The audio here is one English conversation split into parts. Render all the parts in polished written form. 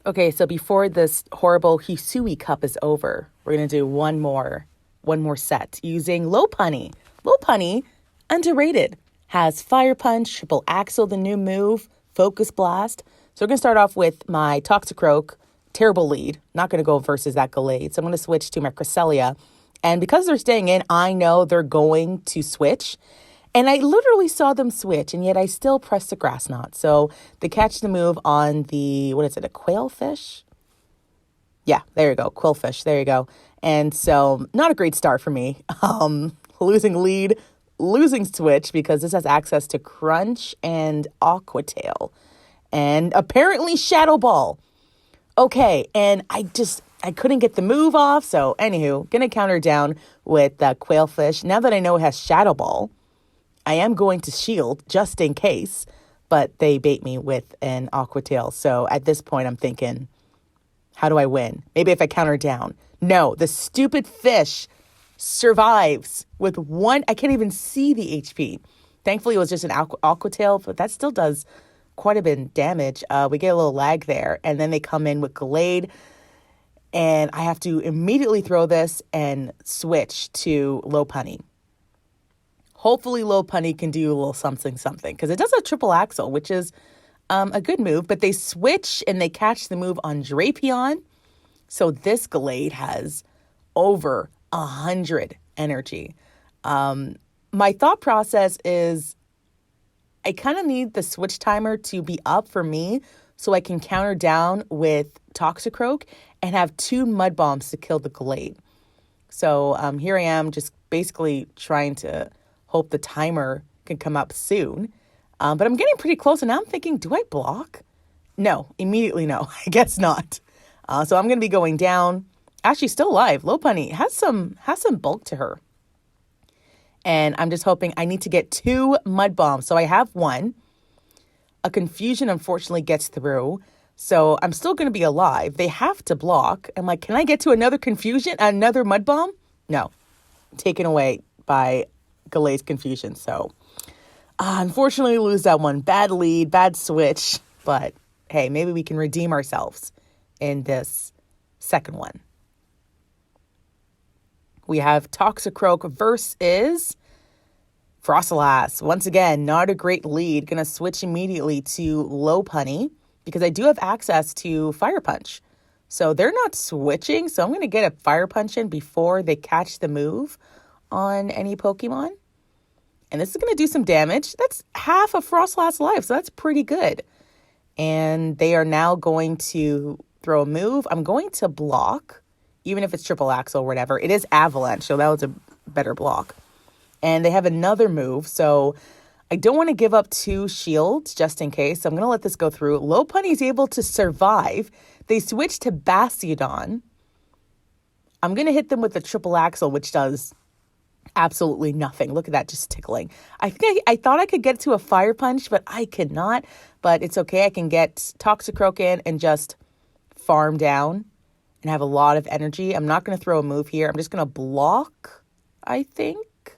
Okay, so before this horrible Hisui cup is over, we're gonna do one more set using Lopunny. Lopunny, underrated, has Fire Punch, Triple Axle, the new move, Focus Blast. So we're gonna start off with my Toxicroak, terrible lead. Not gonna go versus that Gallade. So I'm gonna switch to my Cresselia. And because they're staying in, I know they're going to switch. And I literally saw them switch, and yet I still pressed the grass knot. So they catch the move on the, what is it, a quailfish? Yeah, there you go, quillfish, there you go. And so not a great start for me. Losing lead, losing switch, because this has access to Crunch and Aqua Tail. And apparently Shadow Ball. Okay, and I couldn't get the move off. So anywho, gonna counter down with quailfish. Now that I know it has Shadow Ball, I am going to shield just in case, but they bait me with an Aqua Tail. So at this point, I'm thinking, how do I win? Maybe if I counter down. No, the stupid fish survives with one. I can't even see the HP. Thankfully, it was just an Aqua Tail, but that still does quite a bit of damage. We get a little lag there, and then they come in with Gallade, and I have to immediately throw this and switch to Lopunny. Hopefully Lopunny can do a little something, because it does a triple axle, which is a good move. But they switch and they catch the move on Drapion. So this Gallade has over 100 energy. My thought process is I kind of need the switch timer to be up for me so I can counter down with Toxicroak and have 2 Mud Bombs to kill the Gallade. So here I am just basically trying to hope the timer can come up soon. But I'm getting pretty close, and now I'm thinking, do I block? No, immediately no. I guess not. So I'm going to be going down. Actually, still alive. Lopunny has some bulk to her. And I'm just hoping I need to get 2 Mud Bombs. So I have 1. A Confusion, unfortunately, gets through. So I'm still going to be alive. They have to block. I'm like, can I get to another Confusion, another Mud Bomb? No. Taken away by Gallade's Confusion. So unfortunately lose that one. Bad lead, bad switch, but hey, maybe we can redeem ourselves in this second one. We have Toxicroak versus Frostlass. Once again, not a great lead. Gonna switch immediately to Lopunny because I do have access to Fire Punch. So they're not switching, so I'm gonna get a Fire Punch in before they catch the move on any Pokemon. And this is going to do some damage. That's half of Frostlass's life, so that's pretty good. And they are now going to throw a move. I'm going to block, even if it's triple axle or whatever. It is Avalanche, so that was a better block. And they have another move, so I don't want to give up 2 shields just in case. So I'm going to let this go through. Lopunny is able to survive. They switch to Bastiodon. I'm going to hit them with the triple axle, which does absolutely nothing. Look at that, just tickling. I thought I could get to a Fire Punch, but I could not. But it's okay. I can get Toxicroak in and just farm down and have a lot of energy. I'm not going to throw a move here. I'm just going to block, I think.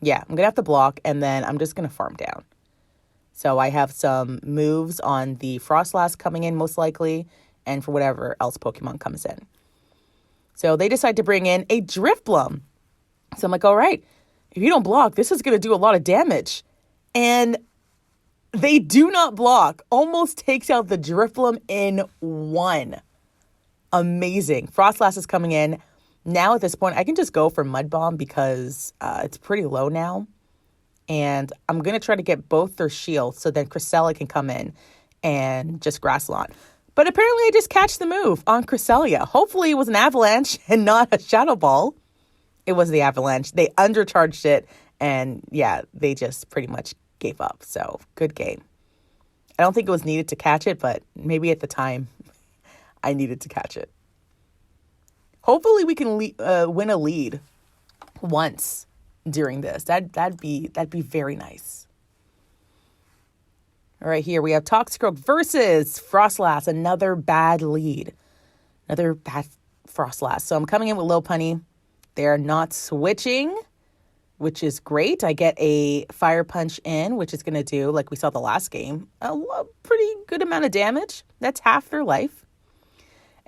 Yeah, I'm going to have to block, and then I'm just going to farm down. So I have some moves on the Frostlass coming in, most likely, and for whatever else Pokemon comes in. So they decide to bring in a Drifblim. So I'm like, all right, if you don't block, this is going to do a lot of damage. And they do not block. Almost takes out the Drifblim in 1. Amazing. Frostlass is coming in. Now at this point, I can just go for Mud Bomb because it's pretty low now. And I'm going to try to get both their shields so then Cresselia can come in and just Grass Lawn. But apparently I just catch the move on Cresselia. Hopefully it was an Avalanche and not a Shadow Ball. It was the Avalanche. They undercharged it, and yeah, they just pretty much gave up. So, good game. I don't think it was needed to catch it, but maybe at the time, I needed to catch it. Hopefully, we can win a lead once during this. That'd be very nice. All right, here we have Toxicroak versus Frostlass. Another bad lead. Another bad Frostlass. So I'm coming in with Lopunny. They're not switching, which is great. I get a Fire Punch in, which is going to do, like we saw the last game, a pretty good amount of damage. That's half their life.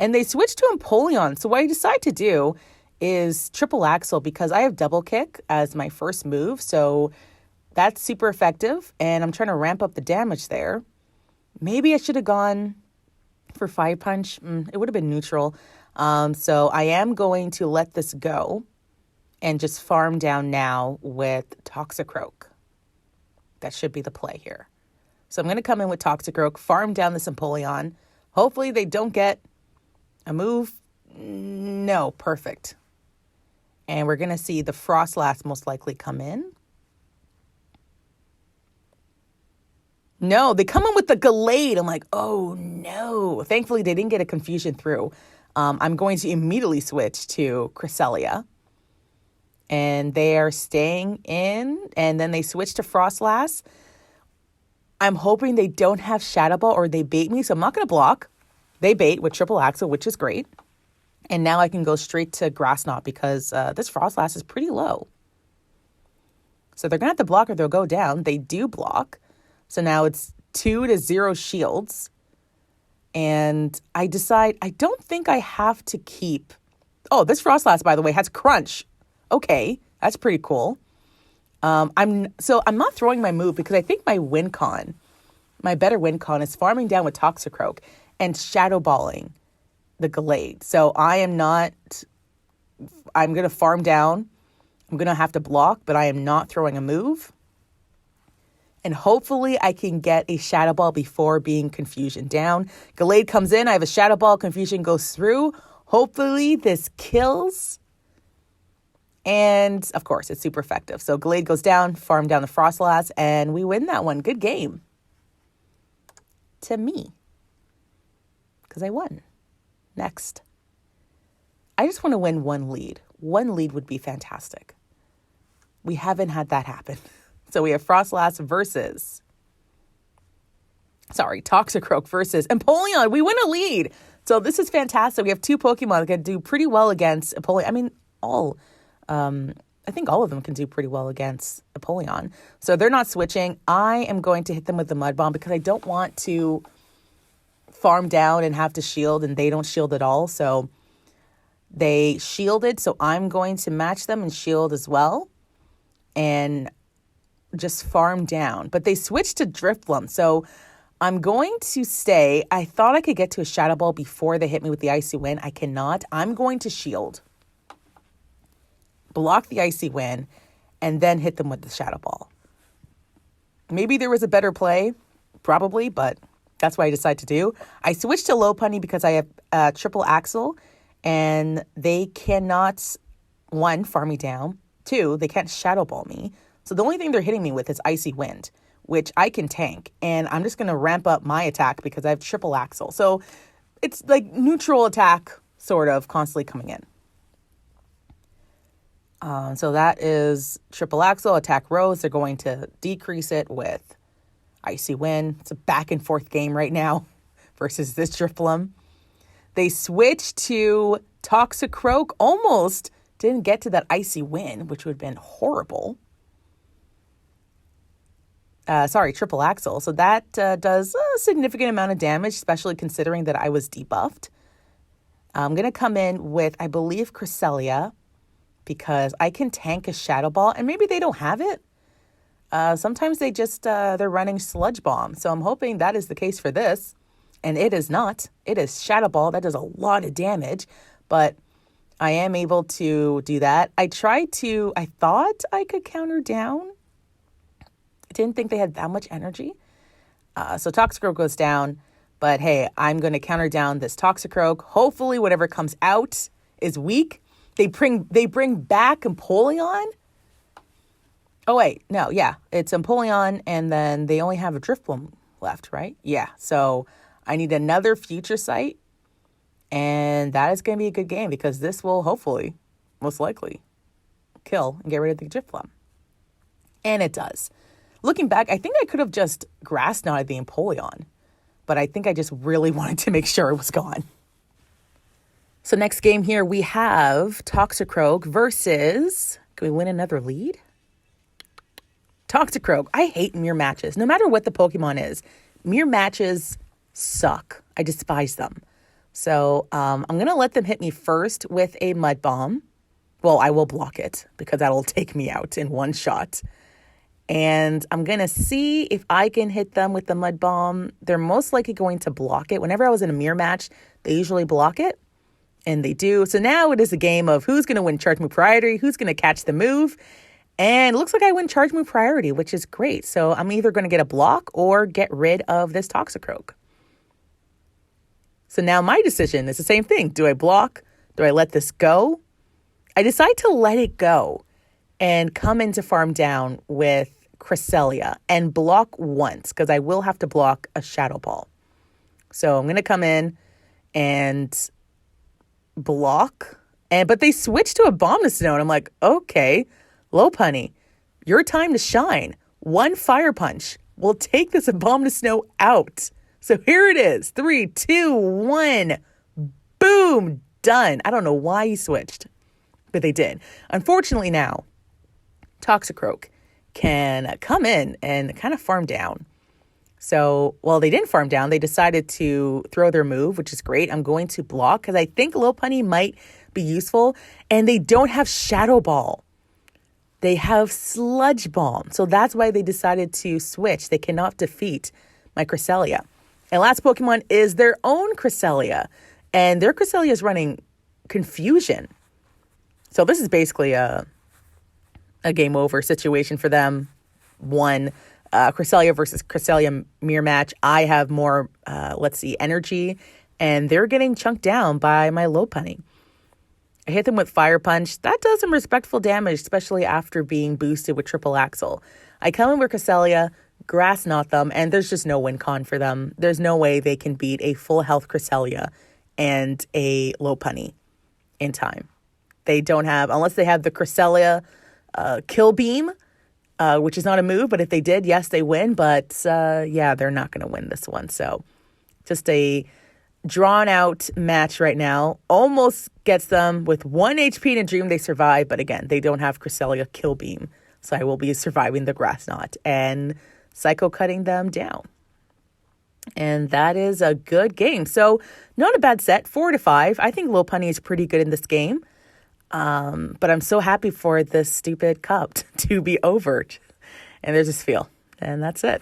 And they switched to Empoleon. So what I decide to do is triple axle because I have double kick as my first move. So that's super effective. And I'm trying to ramp up the damage there. Maybe I should have gone for Fire Punch. It would have been neutral. So I am going to let this go and just farm down now with Toxicroak. That should be the play here. So I'm going to come in with Toxicroak, farm down this Empoleon. Hopefully they don't get a move. No, perfect. And we're going to see the Frostlass most likely come in. No, they come in with the Gallade. I'm like, oh no. Thankfully, they didn't get a confusion through. I'm going to immediately switch to Cresselia. And they are staying in. And then they switch to Frostlass. I'm hoping they don't have Shadow Ball or they bait me. So I'm not going to block. They bait with triple axle, which is great. And now I can go straight to Grass Knot because this Frostlass is pretty low. So they're going to have to block or they'll go down. They do block. So now it's 2-0 shields. And I decide I don't think I have to keep... Oh, this Frostlass, by the way, has Crunch. Okay, that's pretty cool. I'm not throwing my move because I think my better win con is farming down with Toxicroak and Shadow Balling the Gallade. So I'm going to farm down. I'm going to have to block, but I am not throwing a move. And hopefully I can get a Shadow Ball before being Confusion down. Gallade comes in. I have a Shadow Ball. Confusion goes through. Hopefully this kills. And, of course, it's super effective. So Gallade goes down, farm down the Frostlass, and we win that one. Good game. To me. Because I won. Next. I just want to win one lead. One lead would be fantastic. We haven't had that happen. So we have Toxicroak versus Empoleon. We win a lead. So this is fantastic. We have two Pokemon that can do pretty well against Empoleon. I mean, I think all of them can do pretty well against Empoleon. So they're not switching. I am going to hit them with the Mud Bomb because I don't want to farm down and have to shield, and they don't shield at all. So they shielded. So I'm going to match them and shield as well. And just farm down. But they switched to Drifloon. So I'm going to stay. I thought I could get to a Shadow Ball before they hit me with the Icy Wind. I cannot. I'm going to shield. Block the Icy Wind. And then hit them with the Shadow Ball. Maybe there was a better play. Probably. But that's what I decided to do. I switched to Lopunny because I have triple axle. And they cannot, 1, farm me down. 2, they can't Shadow Ball me. So the only thing they're hitting me with is Icy Wind, which I can tank. And I'm just going to ramp up my attack because I have triple axle. So it's like neutral attack sort of constantly coming in. So that is triple axle, attack Rose. They're going to decrease it with Icy Wind. It's a back and forth game right now versus this Drifloon. They switched to Toxicroak. Almost didn't get to that Icy Wind, which would have been horrible. Triple axle. So that does a significant amount of damage, especially considering that I was debuffed. I'm going to come in with, I believe, Cresselia, because I can tank a Shadow Ball, and maybe they don't have it. Sometimes they just, they're running Sludge Bomb. So I'm hoping that is the case for this. And it is not. It is Shadow Ball. That does a lot of damage, but I am able to do that. I thought I could counter down. I didn't think they had that much energy. So Toxicroak goes down. But hey, I'm going to counter down this Toxicroak. Hopefully whatever comes out is weak. They bring back Empoleon. Oh, wait. No, yeah. It's Empoleon, and then they only have a Drifloon left, right? Yeah. So I need another Future Sight. And that is going to be a good game because this will hopefully, most likely, kill and get rid of the Drifloon. And it does. Looking back, I think I could have just Grass Knotted the Empoleon, but I think I just really wanted to make sure it was gone. So next game here, we have Toxicroak versus... Can we win another lead? Toxicroak. I hate mirror matches. No matter what the Pokemon is, mirror matches suck. I despise them. So I'm going to let them hit me first with a mud bomb. Well, I will block it because that'll take me out in one shot. And I'm going to see if I can hit them with the mud bomb. They're most likely going to block it. Whenever I was in a mirror match, they usually block it. And they do. So now it is a game of who's going to win charge move priority, who's going to catch the move. And it looks like I win charge move priority, which is great. So I'm either going to get a block or get rid of this Toxicroak. So now my decision is the same thing. Do I block? Do I let this go? I decide to let it go and come into farm down with Cresselia and block once because I will have to block a Shadow Ball. So I'm going to come in and block. But they switched to Abomasnow. And I'm like, okay, Lopunny, your time to shine. One Fire Punch will take this Abomasnow out. So here it is. 3, 2, 1. Boom. Done. I don't know why he switched, but they did. Unfortunately now, Toxicroak can come in and kind of farm down. So, well, they didn't farm down. They decided to throw their move, which is great. I'm going to block because I think Lopunny might be useful. And they don't have Shadow Ball. They have Sludge Bomb. So that's why they decided to switch. They cannot defeat my Cresselia. And last Pokemon is their own Cresselia. And their Cresselia is running Confusion. So this is basically a game over situation for them. One, Cresselia versus Cresselia mirror match. I have more, energy. And they're getting chunked down by my Lopunny. I hit them with Fire Punch. That does some respectful damage, especially after being boosted with Triple Axle. I come in with Cresselia, Grass Knot them, and there's just no win con for them. There's no way they can beat a full health Cresselia and a Lopunny in time. They don't have, unless they have the Cresselia Kill Beam, which is not a move, but if they did, yes, they win. But they're not going to win this one. So just a drawn out match right now. Almost gets them with 1 HP in a dream they survive. But again, they don't have Cresselia Kill Beam. So I will be surviving the Grass Knot and Psycho Cutting them down. And that is a good game. So not a bad set, 4-5. I think Lopunny is pretty good in this game. But I'm so happy for this stupid cup to be over. And there's this feel. And that's it.